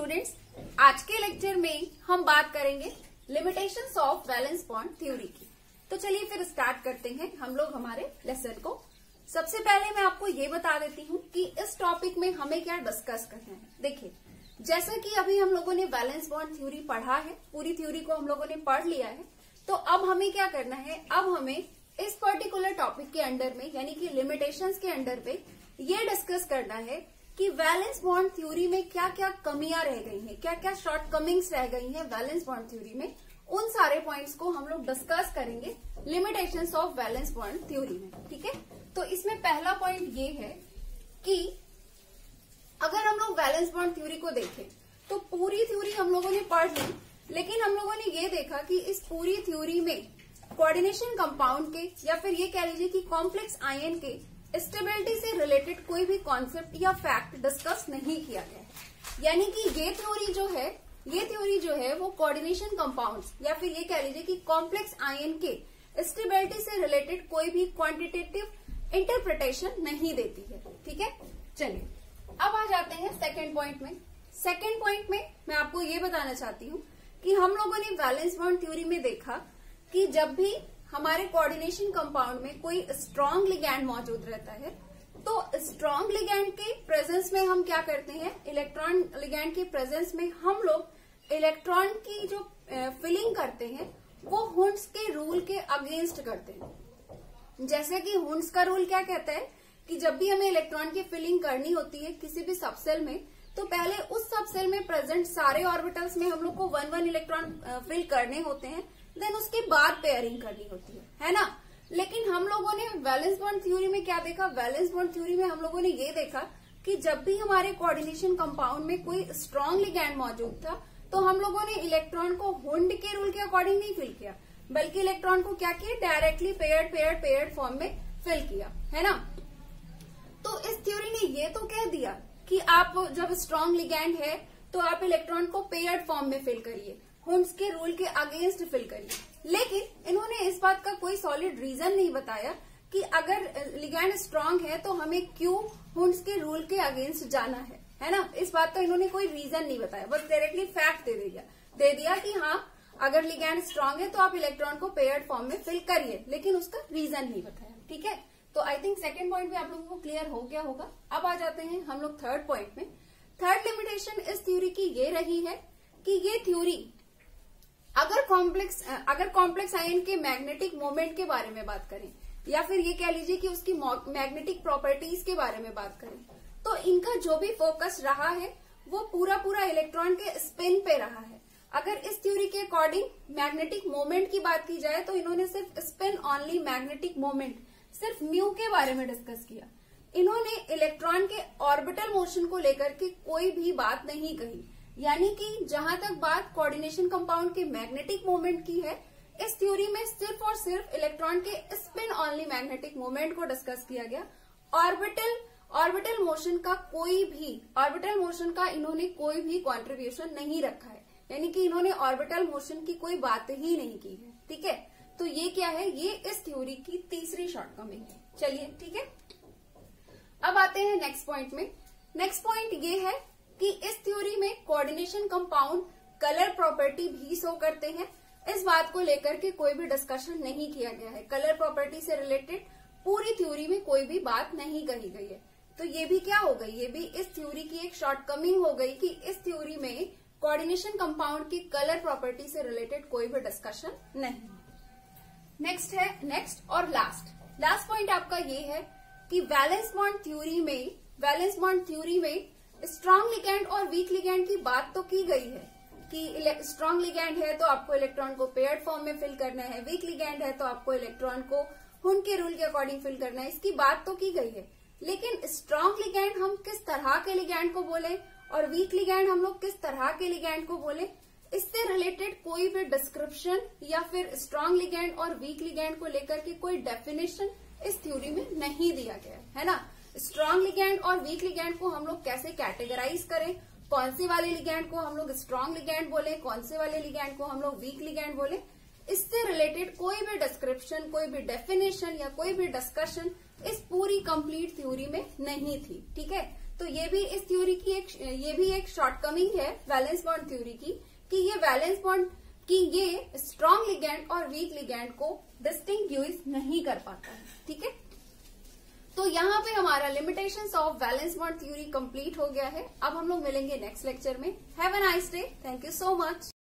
Students, आज के lecture में हम बात करेंगे limitations of valence bond theory की। तो चलिए फिर स्टार्ट करते हैं हम लोग हमारे लेसन को। सबसे पहले मैं आपको ये बता देती हूँ कि इस टॉपिक में हमें क्या डिस्कस करना है। देखिए, जैसा कि अभी हम लोगों ने वैलेंस बॉन्ड थ्योरी पढ़ा है, पूरी थ्योरी को हम लोगों ने पढ़ लिया है। तो अब हमें क्या करना है, अब हमें इस पर्टिकुलर टॉपिक के अंडर में यानी कि लिमिटेशंस के अंडर पे ये डिस्कस करना है कि वैलेंस बॉन्ड थ्योरी में क्या क्या कमियां रह गई हैं, क्या क्या शॉर्टकमिंग्स रह गई हैं वैलेंस बॉन्ड थ्योरी में। उन सारे पॉइंट्स को हम लोग डिस्कस करेंगे limitations of valence bond theory में। ठीक है, तो इसमें पहला पॉइंट ये है कि अगर हम लोग वैलेंस बॉन्ड थ्योरी को देखें तो पूरी थ्योरी हम लोगों ने पढ़ ली, लेकिन हम लोगों ने ये देखा कि इस पूरी थ्योरी में कोऑर्डिनेशन कंपाउंड के या फिर ये कह लीजिए कि कॉम्प्लेक्स आयन के स्टेबिलिटी से रिलेटेड कोई भी कॉन्सेप्ट या फैक्ट डिस्कस नहीं किया गया है। यानी कि ये थ्योरी जो है वो कोऑर्डिनेशन कंपाउंड्स या फिर ये कह लीजिए कि कॉम्प्लेक्स आयन के स्टेबिलिटी से रिलेटेड कोई भी क्वांटिटेटिव इंटरप्रिटेशन नहीं देती है। ठीक है, चलिए अब आ जाते हैं सेकेंड पॉइंट में। सेकेंड पॉइंट में मैं आपको ये बताना चाहती हूँ कि हम लोगों ने वैलेंस बॉन्ड थ्योरी में देखा कि जब भी हमारे कोऑर्डिनेशन कंपाउंड में कोई स्ट्रॉन्ग लिगैंड मौजूद रहता है तो स्ट्रॉन्ग लिगैंड के प्रेजेंस में हम क्या करते हैं, इलेक्ट्रॉन लिगैंड के प्रेजेंस में हम लोग इलेक्ट्रॉन की जो फिलिंग करते हैं वो हुंड्स के रूल के अगेंस्ट करते हैं। जैसे कि हुंड्स का रूल क्या कहता है कि जब भी हमें इलेक्ट्रॉन की फिलिंग करनी होती है किसी भी सबसेल में, तो पहले उस सबसेल में प्रेजेंट सारे ऑर्बिटल्स में हम लोग को 1-1 इलेक्ट्रॉन फिल करने होते हैं, देन उसके बाद पेयरिंग करनी होती है ना। लेकिन हम लोगों ने वैलेंस बॉन्ड थ्योरी में क्या देखा, वैलेंस बॉन्ड थ्योरी में हम लोगों ने ये देखा कि जब भी हमारे कोऑर्डिनेशन कंपाउंड में कोई स्ट्रॉन्ग लिगैंड मौजूद था तो हम लोगों ने इलेक्ट्रॉन को हुंड के रूल के अकॉर्डिंग नहीं फिल किया, बल्कि इलेक्ट्रॉन को क्या किया, डायरेक्टली पेयर्ड फॉर्म में फिल किया, है ना। तो इस थ्योरी ने ये तो कह दिया कि आप जब स्ट्रॉन्ग लिगैंड है तो आप इलेक्ट्रॉन को पेयर्ड फॉर्म में फिल करिए, हुंड्स के रूल के अगेंस्ट फिल करिए। लेकिन इन्होंने इस बात का कोई सॉलिड रीजन नहीं बताया कि अगर लिगैंड स्ट्रांग है तो हमें क्यों हुंड्स के रूल के अगेंस्ट जाना है ना। इस बात का इन्होंने कोई रीजन नहीं बताया, बस डायरेक्टली फैक्ट दे दिया कि हाँ अगर लिगैंड स्ट्रांग है तो आप इलेक्ट्रॉन को पेयर्ड फॉर्म में फिल करिए, लेकिन उसका रीजन नहीं बताया। ठीक है, तो आई थिंक सेकेंड पॉइंट भी आप लोगों को क्लियर हो गया होगा। अब आ जाते हैं हम लोग थर्ड पॉइंट में। थर्ड लिमिटेशन इस थ्योरी की ये रही है कि ये थ्योरी अगर कॉम्प्लेक्स आयन के मैग्नेटिक मोमेंट के बारे में बात करें या फिर ये कह लीजिए कि उसकी मैग्नेटिक प्रॉपर्टीज के बारे में बात करें, तो इनका जो भी फोकस रहा है वो पूरा इलेक्ट्रॉन के स्पिन पे रहा है। अगर इस थ्योरी के अकॉर्डिंग मैग्नेटिक मोमेंट की बात की जाए तो इन्होंने सिर्फ स्पिन ऑनली मैग्नेटिक मोमेंट, सिर्फ म्यू के बारे में डिस्कस किया। इन्होंने इलेक्ट्रॉन के ऑर्बिटल मोशन को लेकर के कोई भी बात नहीं कही। यानी कि जहां तक बात कोऑर्डिनेशन कंपाउंड के मैग्नेटिक मोमेंट की है, इस थ्योरी में सिर्फ और सिर्फ इलेक्ट्रॉन के स्पिन ऑनली मैग्नेटिक मोमेंट को डिस्कस किया गया। ऑर्बिटल मोशन का इन्होंने कोई भी कॉन्ट्रीब्यूशन नहीं रखा है, यानी कि इन्होंने ऑर्बिटल मोशन की कोई बात ही नहीं की है। ठीक है, तो ये क्या है, ये इस थ्योरी की तीसरी शॉर्टकमिंग है। चलिए ठीक है, अब आते हैं नेक्स्ट पॉइंट में। नेक्स्ट पॉइंट ये है कि इस थ्योरी में कोऑर्डिनेशन कंपाउंड कलर प्रॉपर्टी भी शो करते हैं। इस बात को लेकर के कोई भी डिस्कशन नहीं किया गया है, कलर प्रॉपर्टी से रिलेटेड पूरी थ्योरी में कोई भी बात नहीं कही गई है। तो ये भी क्या हो गई, ये भी इस थ्योरी की एक शॉर्टकमिंग हो गई कि इस थ्योरी में कोऑर्डिनेशन कंपाउंड की कलर प्रॉपर्टी से रिलेटेड कोई भी डिस्कशन नहीं। नेक्स्ट और लास्ट पॉइंट आपका ये है कि वैलेंस बॉन्ड थ्योरी में स्ट्रॉन्ग लिगैंड और वीक लिगैंड की बात तो की गई है कि स्ट्रॉन्ग लिगैंड है तो आपको इलेक्ट्रॉन को पेयर्ड फॉर्म में फिल करना है, वीक लिगैंड है तो आपको इलेक्ट्रॉन को हुंड के रूल के अकॉर्डिंग फिल करना है, इसकी बात तो की गई है। लेकिन स्ट्रॉन्ग लिगैंड हम किस तरह के लिगैंड को बोले और वीक लिगैंड हम लोग किस तरह के लिगैंड को बोले, इससे रिलेटेड कोई भी डिस्क्रिप्शन या फिर स्ट्रॉन्ग लिगैंड और वीक लिगैंड को लेकर के कोई डेफिनेशन इस थ्योरी में नहीं दिया गया है ना। स्ट्रॉन्ग लिगैंड और वीक लिगैंड को हम लोग कैसे कैटेगराइज करें, कौन से वाले लिगैंड को हम लोग स्ट्रॉन्ग लिगैंड बोले, कौन से वाले लिगैंड को हम लोग वीक लिगैंड बोले, इससे रिलेटेड कोई भी डिस्क्रिप्शन, कोई भी डेफिनेशन या कोई भी डिस्कशन इस पूरी कंप्लीट थ्योरी में नहीं थी। ठीक है, तो ये भी इस थ्योरी की ये भी एक शॉर्टकमिंग है वैलेंस बॉन्ड थ्योरी की, कि ये वैलेंस बॉन्ड कि ये स्ट्रॉन्ग लिगैंड और वीक लिगैंड को डिस्टिंग्विश नहीं कर पाता है। ठीक है, तो यहाँ पे हमारा limitations of valence bond theory complete हो गया है। अब हम लोग मिलेंगे नेक्स्ट लेक्चर में। Have a nice day, thank you so much.